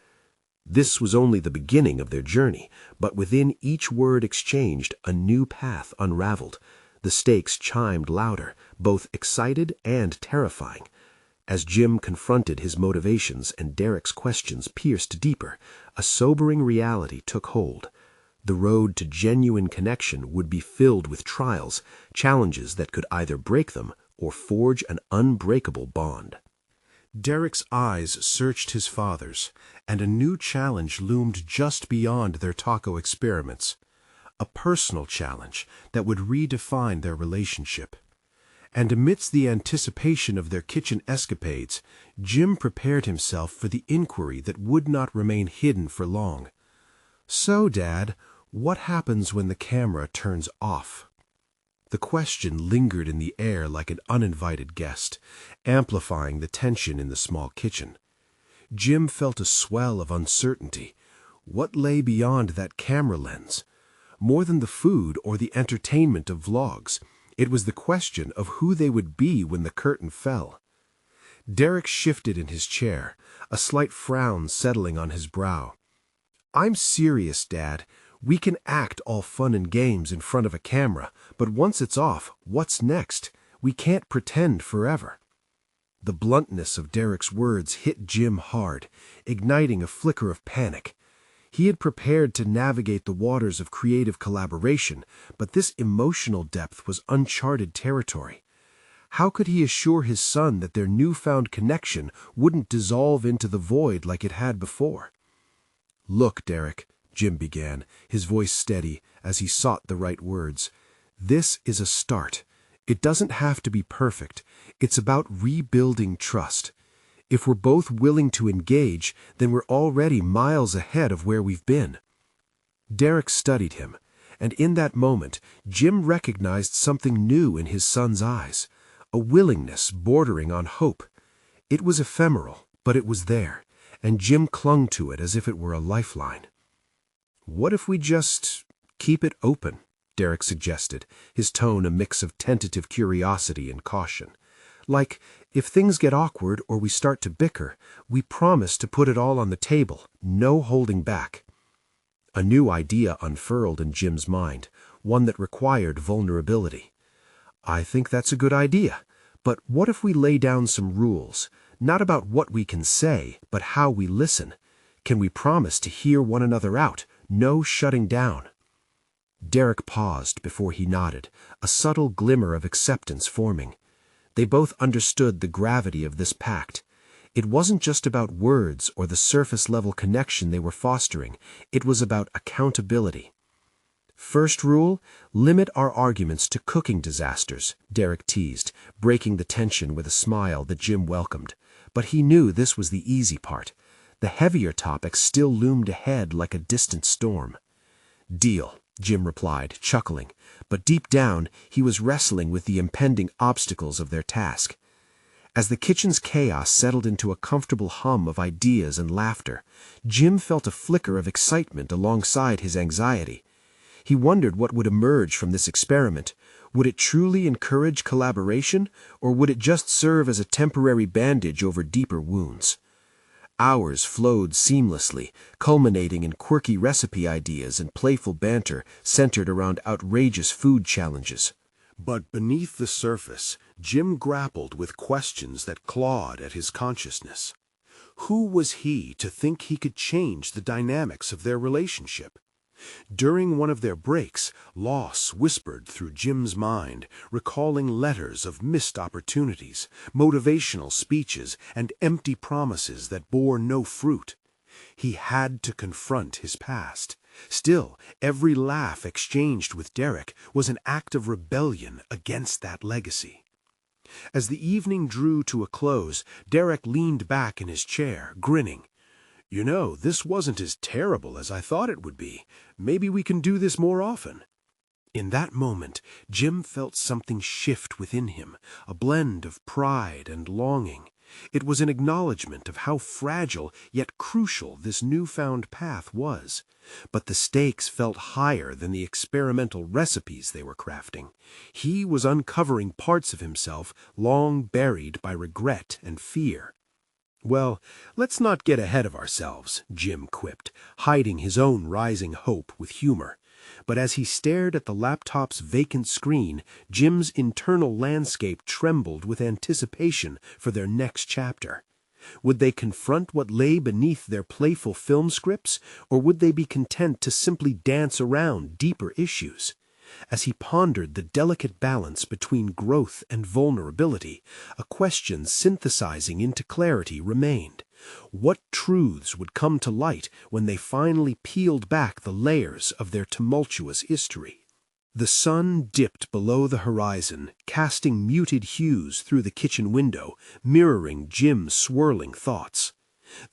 This was only the beginning of their journey, but within each word exchanged, a new path unraveled. The stakes chimed louder, both excited and terrifying. As Jim confronted his motivations and Derek's questions pierced deeper, a sobering reality took hold. The road to genuine connection would be filled with trials, challenges that could either break them or forge an unbreakable bond. Derek's eyes searched his father's, and a new challenge loomed just beyond their taco experiments. A personal challenge that would redefine their relationship. And amidst the anticipation of their kitchen escapades, Jim prepared himself for the inquiry that would not remain hidden for long. "So, Dad, what happens when the camera turns off?" The question lingered in the air like an uninvited guest, amplifying the tension in the small kitchen. Jim felt a swell of uncertainty. What lay beyond that camera lens? More than the food or the entertainment of vlogs, it was the question of who they would be when the curtain fell. Derek shifted in his chair, a slight frown settling on his brow. "I'm serious, Dad. We can act all fun and games in front of a camera, but once it's off, what's next? We can't pretend forever." The bluntness of Derek's words hit Jim hard, igniting a flicker of panic. He had prepared to navigate the waters of creative collaboration, but this emotional depth was uncharted territory. How could he assure his son that their newfound connection wouldn't dissolve into the void like it had before? "Look, Derek," Jim began, his voice steady as he sought the right words. "This is a start. It doesn't have to be perfect. It's about rebuilding trust. If we're both willing to engage, then we're already miles ahead of where we've been." Derek studied him, and in that moment, Jim recognized something new in his son's eyes, a willingness bordering on hope. It was ephemeral, but it was there, and Jim clung to it as if it were a lifeline. "What if we just keep it open?" Derek suggested, his tone a mix of tentative curiosity and caution. "Like, if things get awkward or we start to bicker, we promise to put it all on the table, no holding back." A new idea unfurled in Jim's mind, one that required vulnerability. "I think that's a good idea, but what if we lay down some rules, not about what we can say, but how we listen? Can we promise to hear one another out, no shutting down?" Derek paused before he nodded, a subtle glimmer of acceptance forming. They both understood the gravity of this pact. It wasn't just about words or the surface-level connection they were fostering. It was about accountability. First rule, limit our arguments to cooking disasters, Derek teased, breaking the tension with a smile that Jim welcomed. But he knew this was the easy part. The heavier topics still loomed ahead like a distant storm. Deal, Jim replied, chuckling, but deep down he was wrestling with the impending obstacles of their task. As the kitchen's chaos settled into a comfortable hum of ideas and laughter, Jim felt a flicker of excitement alongside his anxiety. He wondered what would emerge from this experiment. Would it truly encourage collaboration, or would it just serve as a temporary bandage over deeper wounds? Hours flowed seamlessly, culminating in quirky recipe ideas and playful banter centered around outrageous food challenges. But beneath the surface, Jim grappled with questions that clawed at his consciousness. Who was he to think he could change the dynamics of their relationship? During one of their breaks, loss whispered through Jim's mind, recalling letters of missed opportunities, motivational speeches, and empty promises that bore no fruit. He had to confront his past. Still, every laugh exchanged with Derek was an act of rebellion against that legacy. As the evening drew to a close, Derek leaned back in his chair, grinning. "You know, this wasn't as terrible as I thought it would be. Maybe we can do this more often." In that moment, Jim felt something shift within him, a blend of pride and longing. It was an acknowledgement of how fragile yet crucial this newfound path was. But the stakes felt higher than the experimental recipes they were crafting. He was uncovering parts of himself long buried by regret and fear. "Well, let's not get ahead of ourselves," Jim quipped, hiding his own rising hope with humor. But as he stared at the laptop's vacant screen, Jim's internal landscape trembled with anticipation for their next chapter. Would they confront what lay beneath their playful film scripts, or would they be content to simply dance around deeper issues? As he pondered the delicate balance between growth and vulnerability, a question synthesizing into clarity remained. What truths would come to light when they finally peeled back the layers of their tumultuous history? The sun dipped below the horizon, casting muted hues through the kitchen window, mirroring Jim's swirling thoughts.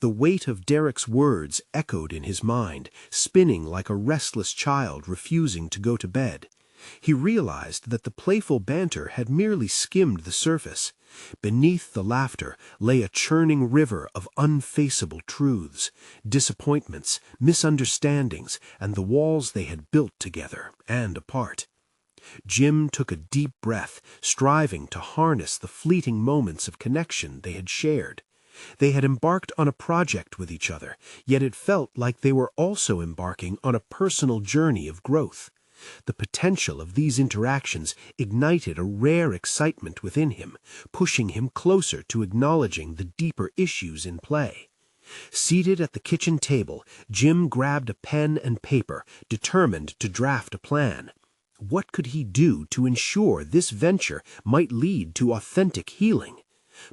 The weight of Derek's words echoed in his mind, spinning like a restless child refusing to go to bed. He realized that the playful banter had merely skimmed the surface. Beneath the laughter lay a churning river of unfaceable truths, disappointments, misunderstandings, and the walls they had built together and apart. Jim took a deep breath, striving to harness the fleeting moments of connection they had shared. They had embarked on a project with each other, yet it felt like they were also embarking on a personal journey of growth. The potential of these interactions ignited a rare excitement within him, pushing him closer to acknowledging the deeper issues in play. Seated at the kitchen table, Jim grabbed a pen and paper, determined to draft a plan. What could he do to ensure this venture might lead to authentic healing?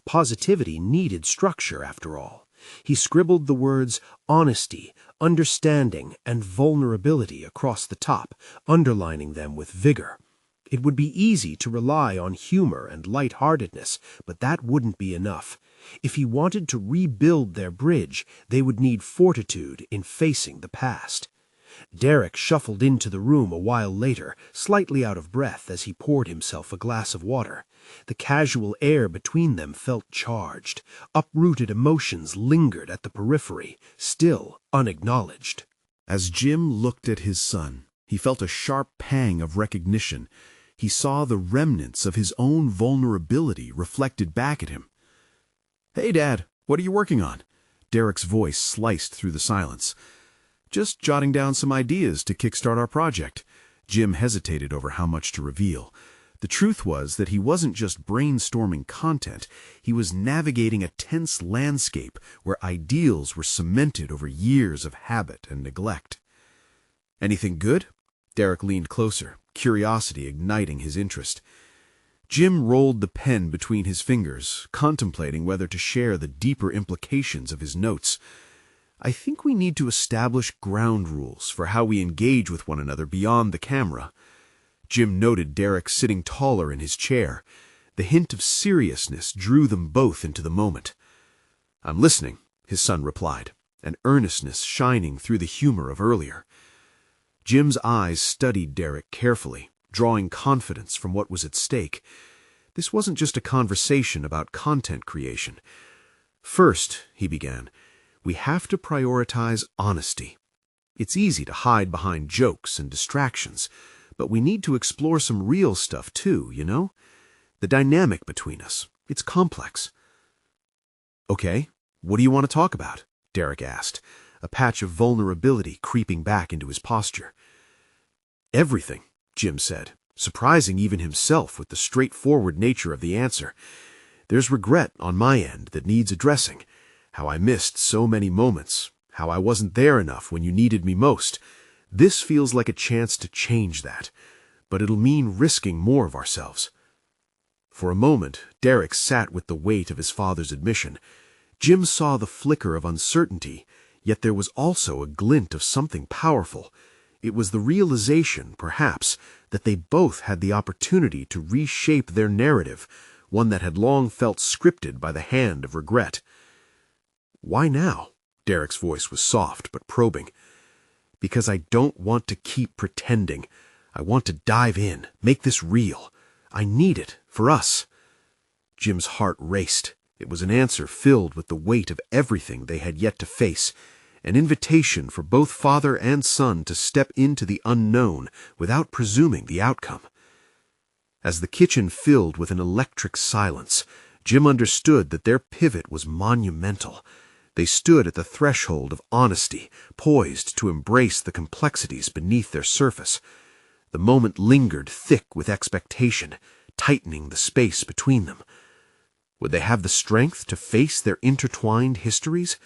Positivity needed structure, after all. He scribbled the words honesty, understanding, and vulnerability across the top, underlining them with vigor. It would be easy to rely on humor and lightheartedness, but that wouldn't be enough. If he wanted to rebuild their bridge, they would need fortitude in facing the past. Derek shuffled into the room a while later, slightly out of breath as he poured himself a glass of water. The casual air between them felt charged. Uprooted emotions lingered at the periphery, still unacknowledged. As Jim looked at his son, he felt a sharp pang of recognition. He saw the remnants of his own vulnerability reflected back at him. "Hey, Dad, what are you working on?" Derek's voice sliced through the silence. "Just jotting down some ideas to kickstart our project." Jim hesitated over how much to reveal. The truth was that he wasn't just brainstorming content, he was navigating a tense landscape where ideals were cemented over years of habit and neglect. "Anything good?" Derek leaned closer, curiosity igniting his interest. Jim rolled the pen between his fingers, contemplating whether to share the deeper implications of his notes. I think we need to establish ground rules for how we engage with one another beyond the camera. Jim noted Derek sitting taller in his chair. The hint of seriousness drew them both into the moment. "I'm listening," his son replied, an earnestness shining through the humor of earlier. Jim's eyes studied Derek carefully, drawing confidence from what was at stake. This wasn't just a conversation about content creation. "First," he began, "we have to prioritize honesty. It's easy to hide behind jokes and distractions, but we need to explore some real stuff too, you know? The dynamic between us, it's complex." "Okay, what do you want to talk about?" Derek asked, a patch of vulnerability creeping back into his posture. "Everything," Jim said, surprising even himself with the straightforward nature of the answer. "There's regret on my end that needs addressing. How I missed so many moments, how I wasn't there enough when you needed me most. This feels like a chance to change that, but it'll mean risking more of ourselves." For a moment, Derek sat with the weight of his father's admission. Jim saw the flicker of uncertainty, yet there was also a glint of something powerful. It was the realization, perhaps, that they both had the opportunity to reshape their narrative, one that had long felt scripted by the hand of regret. "Why now?" Derek's voice was soft but probing. "Because I don't want to keep pretending. I want to dive in, make this real. I need it, for us." Jim's heart raced. It was an answer filled with the weight of everything they had yet to face, an invitation for both father and son to step into the unknown without presuming the outcome. As the kitchen filled with an electric silence, Jim understood that their pivot was monumental. They stood at the threshold of honesty, poised to embrace the complexities beneath their surface. The moment lingered thick with expectation, tightening the space between them. Would they have the strength to face their intertwined histories?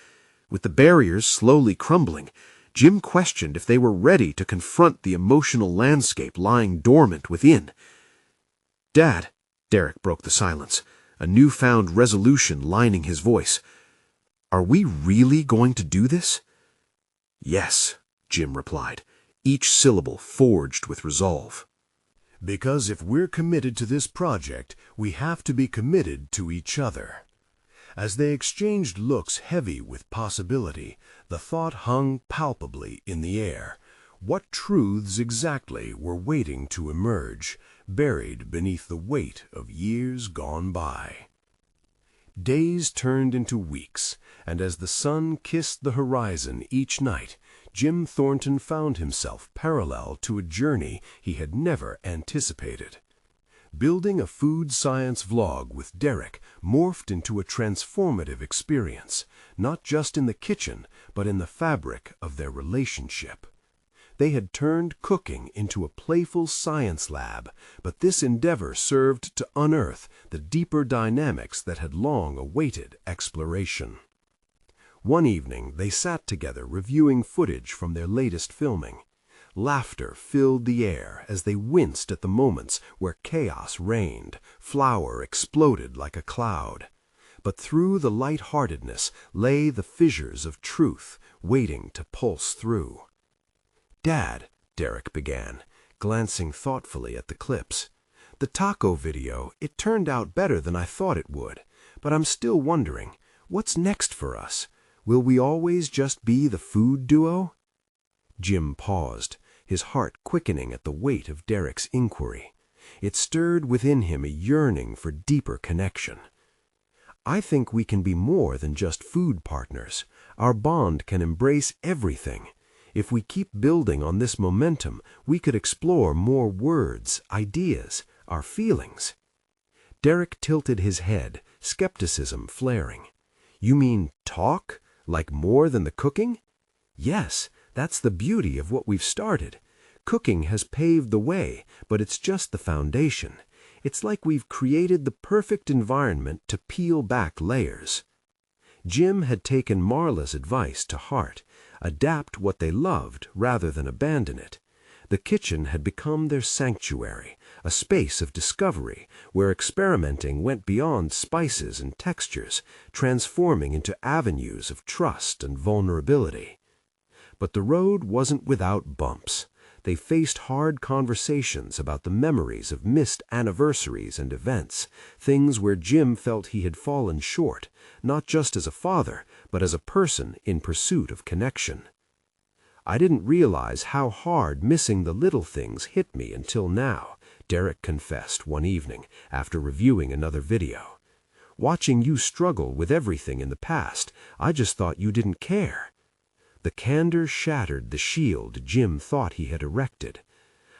With the barriers slowly crumbling, Jim questioned if they were ready to confront the emotional landscape lying dormant within. "Dad," Derek broke the silence, a newfound resolution lining his voice, "are we really going to do this?" "Yes," Jim replied, each syllable forged with resolve. "Because if we're committed to this project, we have to be committed to each other." As they exchanged looks heavy with possibility, the thought hung palpably in the air. What truths exactly were waiting to emerge, buried beneath the weight of years gone by? Days turned into weeks, and as the sun kissed the horizon each night, Jim Thornton found himself parallel to a journey he had never anticipated. Building a food science vlog with Derek morphed into a transformative experience, not just in the kitchen, but in the fabric of their relationship. They had turned cooking into a playful science lab, but this endeavor served to unearth the deeper dynamics that had long awaited exploration. One evening, they sat together reviewing footage from their latest filming. Laughter filled the air as they winced at the moments where chaos reigned, flour exploded like a cloud. But through the light-heartedness lay the fissures of truth waiting to pulse through. "Dad," Derek began, glancing thoughtfully at the clips, "the taco video, it turned out better than I thought it would, but I'm still wondering, what's next for us? Will we always just be the food duo?" Jim paused, his heart quickening at the weight of Derek's inquiry. It stirred within him a yearning for deeper connection. "I think we can be more than just food partners. Our bond can embrace everything. If we keep building on this momentum, we could explore more words, ideas, our feelings." Derek tilted his head, skepticism flaring. "You mean talk? Like more than the cooking?" "Yes, that's the beauty of what we've started. Cooking has paved the way, but it's just the foundation. It's like we've created the perfect environment to peel back layers." Jim had taken Marla's advice to heart, adapt what they loved rather than abandon it. The kitchen had become their sanctuary, a space of discovery where experimenting went beyond spices and textures, transforming into avenues of trust and vulnerability. But the road wasn't without bumps. They faced hard conversations about the memories of missed anniversaries and events, things where Jim felt he had fallen short, not just as a father, but as a person in pursuit of connection. "I didn't realize how hard missing the little things hit me until now," Derek confessed one evening after reviewing another video. "Watching you struggle with everything in the past, I just thought you didn't care." The candor shattered the shield Jim thought he had erected.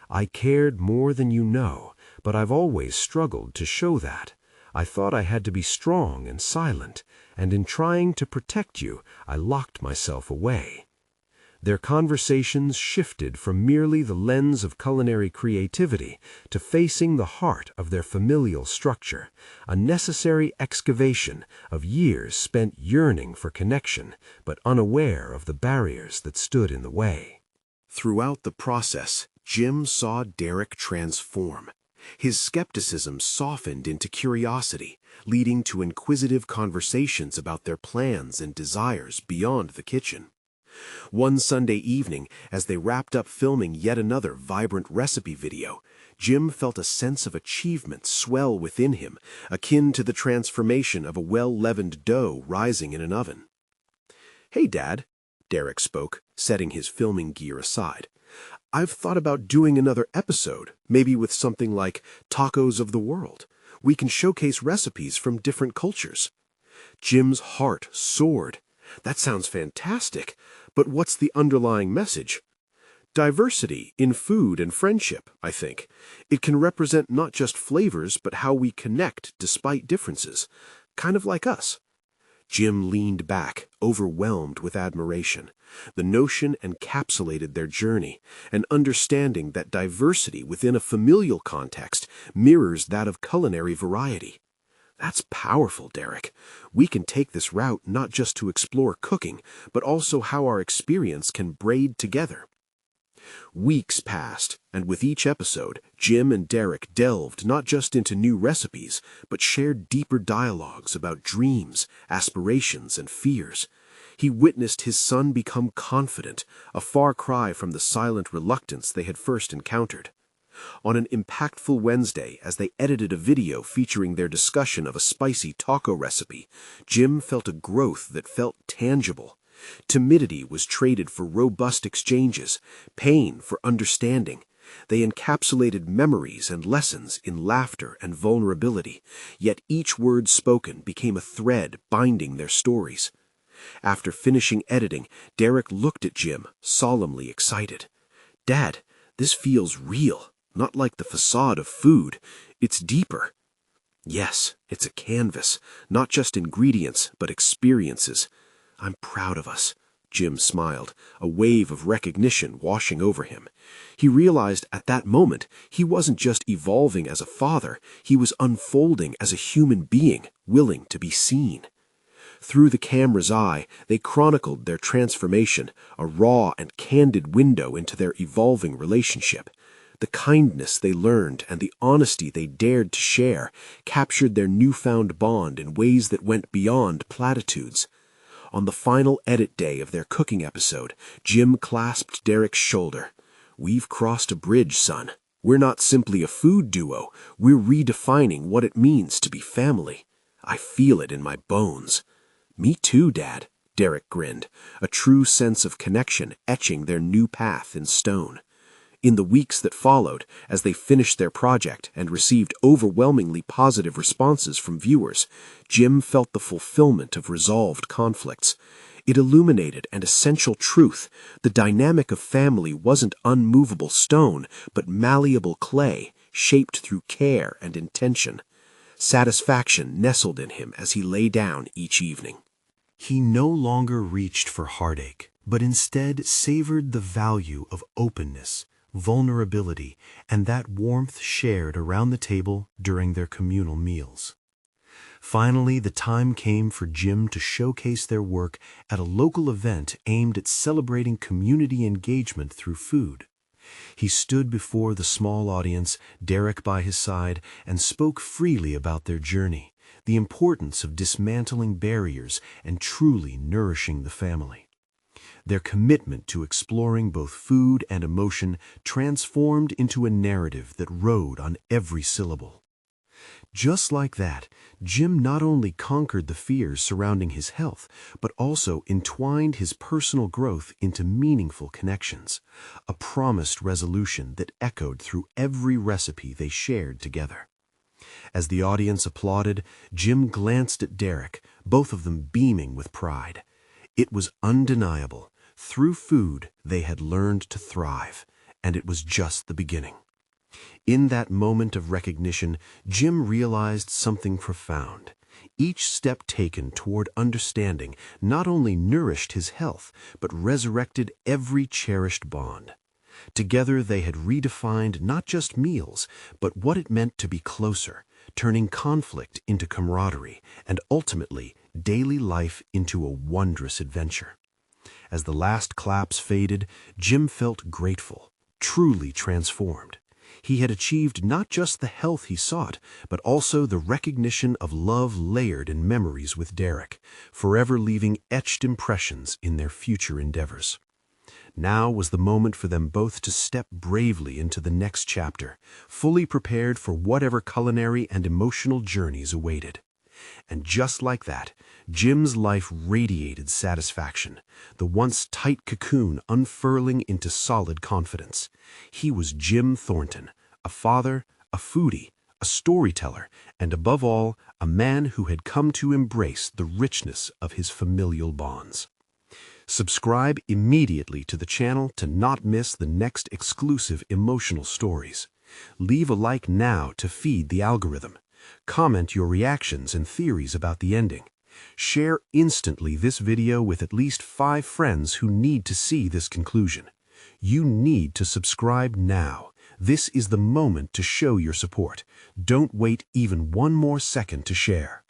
"I cared more than you know, but I've always struggled to show that. I thought I had to be strong and silent, and in trying to protect you, I locked myself away." Their conversations shifted from merely the lens of culinary creativity to facing the heart of their familial structure, a necessary excavation of years spent yearning for connection, but unaware of the barriers that stood in the way. Throughout the process, Jim saw Derek transform. His skepticism softened into curiosity, leading to inquisitive conversations about their plans and desires beyond the kitchen. One Sunday evening, as they wrapped up filming yet another vibrant recipe video, Jim felt a sense of achievement swell within him, akin to the transformation of a well-leavened dough rising in an oven. "Hey, Dad," Derek spoke, setting his filming gear aside. "I've thought about doing another episode, maybe with something like Tacos of the World. We can showcase recipes from different cultures." Jim's heart soared. "That sounds fantastic, but what's the underlying message?" "Diversity in food and friendship, I think. It can represent not just flavors, but how we connect despite differences. Kind of like us." Jim leaned back, overwhelmed with admiration. The notion encapsulated their journey, an understanding that diversity within a familial context mirrors that of culinary variety. "That's powerful, Derek. We can take this route not just to explore cooking, but also how our experience can braid together." Weeks passed, and with each episode, Jim and Derek delved not just into new recipes, but shared deeper dialogues about dreams, aspirations, and fears. He witnessed his son become confident, a far cry from the silent reluctance they had first encountered. On an impactful Wednesday, as they edited a video featuring their discussion of a spicy taco recipe, Jim felt a growth that felt tangible. Timidity was traded for robust exchanges, pain for understanding. They encapsulated memories and lessons in laughter and vulnerability, yet each word spoken became a thread binding their stories. After finishing editing, Derek looked at Jim, solemnly excited. "Dad, this feels real. Not like the facade of food. It's deeper." "Yes, it's a canvas, not just ingredients, but experiences. I'm proud of us." Jim smiled, a wave of recognition washing over him. He realized at that moment he wasn't just evolving as a father, he was unfolding as a human being, willing to be seen. Through the camera's eye, they chronicled their transformation, a raw and candid window into their evolving relationship. The kindness they learned and the honesty they dared to share captured their newfound bond in ways that went beyond platitudes. On the final edit day of their cooking episode, Jim clasped Derek's shoulder. "We've crossed a bridge, son. We're not simply a food duo. We're redefining what it means to be family. I feel it in my bones." "Me too, Dad," Derek grinned, a true sense of connection etching their new path in stone. In the weeks that followed, as they finished their project and received overwhelmingly positive responses from viewers, Jim felt the fulfillment of resolved conflicts. It illuminated an essential truth: the dynamic of family wasn't unmovable stone, but malleable clay, shaped through care and intention. Satisfaction nestled in him as he lay down each evening. He no longer reached for heartache, but instead savored the value of openness, vulnerability, and that warmth shared around the table during their communal meals. Finally, the time came for Jim to showcase their work at a local event aimed at celebrating community engagement through food. He stood before the small audience, Derek by his side, and spoke freely about their journey, the importance of dismantling barriers and truly nourishing the family. Their commitment to exploring both food and emotion transformed into a narrative that rode on every syllable. Just like that, Jim not only conquered the fears surrounding his health, but also entwined his personal growth into meaningful connections, a promised resolution that echoed through every recipe they shared together. As the audience applauded, Jim glanced at Derek, both of them beaming with pride. It was undeniable. Through food, they had learned to thrive, and it was just the beginning. In that moment of recognition, Jim realized something profound. Each step taken toward understanding not only nourished his health, but resurrected every cherished bond. Together they had redefined not just meals, but what it meant to be closer, turning conflict into camaraderie, and ultimately daily life into a wondrous adventure. As the last claps faded, Jim felt grateful, truly transformed. He had achieved not just the health he sought, but also the recognition of love layered in memories with Derek, forever leaving etched impressions in their future endeavors. Now was the moment for them both to step bravely into the next chapter, fully prepared for whatever culinary and emotional journeys awaited. And just like that, Jim's life radiated satisfaction, the once tight cocoon unfurling into solid confidence. He was Jim Thornton, a father, a foodie, a storyteller, and above all, a man who had come to embrace the richness of his familial bonds. Subscribe immediately to the channel to not miss the next exclusive emotional stories. Leave a like now to feed the algorithm. Comment your reactions and theories about the ending. Share instantly this video with at least 5 friends who need to see this conclusion. You need to subscribe now. This is the moment to show your support. Don't wait even one more second to share.